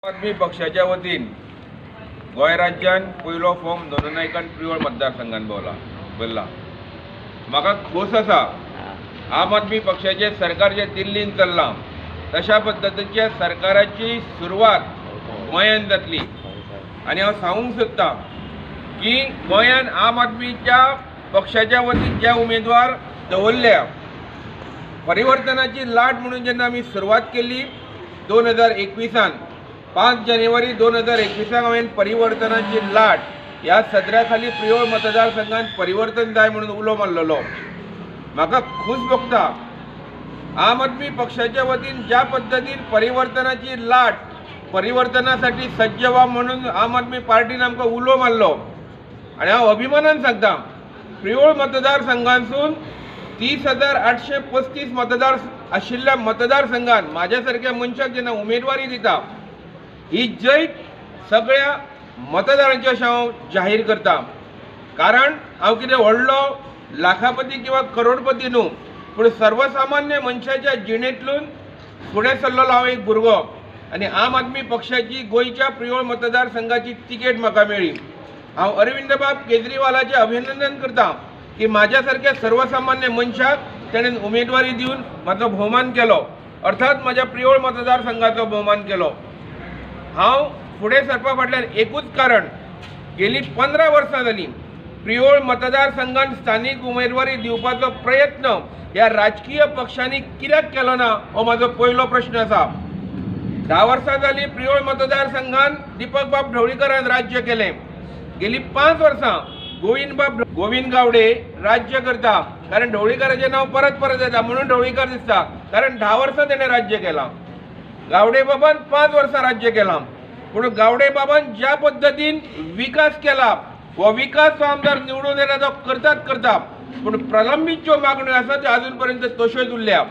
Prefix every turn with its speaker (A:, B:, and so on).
A: आदमी पक्षाच्या वतीन गोंय राज्यान पयलो फॉर्म दोननायकान प्रिवळ मतदारसंघात भरला। म्हाका खोस आसा आम आदमी पक्षाचे सरकार जे दिल्लीन चल्लां तशा पद्दतीच्या सरकाराची सुरवात गोंयान जातली। आनी हांव सांगूंक सोदतां की गोंयान आम आदमीच्या पक्षाच्या वतीन जे उमेदवार दवरल्या परिवर्तनाची लाट म्हणून जेन्ना आमी सुरवात केली 2021 5 जानेवारी 2021 हांवें परिवर्तनाची लाट ह्या सदऱ्या खाली प्रिवळ मतदारसंघात परिवर्तन जाय म्हणून उलो मारलेलो। म्हाका खूश भोगता आम आदमी पक्षाच्या वतीन ज्या पद्दतीन परिवर्तनाची लाट परिवर्तनासाठी सज्ज व्हा म्हणून आम आदमी पार्टीन आमकां उलो मारलो। आनी हांव अभिमानान सांगता प्रिवळ मतदारसंघांतसून 30,835 मतदार आशिल्ल्या मतदारसंघात म्हाज्या सारक्या मनशाक जेन्ना उमेदवारी दिता ही जैत सगळ्या मतदारांची अशें हांव जाहीर करता। कारण हांव कितें व्हडलो लाखापती किंवा करोडपती न्हू, पूण सर्वसामान्य मनशाच्या जिणेंतल्यान फुडें सरलेलो हांव एक भुरगो आनी आम आदमी पक्षाची गोंयच्या प्रिवळ मतदारसंघाची तिकेट म्हाका मेळ्ळी। हांव अरविंद बाब केजरीवालाचें अभिनंदन करता की म्हाज्या सारक्या सर्वसामान्य मनशाक ताणें उमेदवारी दिवन म्हाजो भोवमान केलो, अर्थात म्हाज्या प्रिवळ मतदारसंघाचो भोवमान केलो। हांव फुडें सरपा फाटल्यान एकूच कारण गेली 15 वर्सां जालीं प्रिवळ मतदारसंघात स्थानीक उमेदवारी दिवपाचो प्रयत्न ह्या राजकीय पक्षांनी कित्याक केलो ना हो म्हाजो पयलो प्रश्न आसा। 10 वर्सां जालीं प्रिवळ मतदारसंघात दीपक बाब ढवळीकरान राज्य केलें। गेली 5 वर्सां गोविंद गावडे राज्य करता, कारण ढवळीकराचें नांव परत परत येता म्हणून ढवळीकर दिसता, कारण 10 वर्सां तेणें राज्य केलां। गावडे बाबान 5 वर्सां राज्य केलां, पूण गावडे बाबान ज्या पद्दतीन विकास केला हो विकास तो आमदार निवडून येता तो करता, पूण प्रलंबीत ज्यो मागण्यो आसा त्यो अजून पर्यंत तश्योच उरल्या।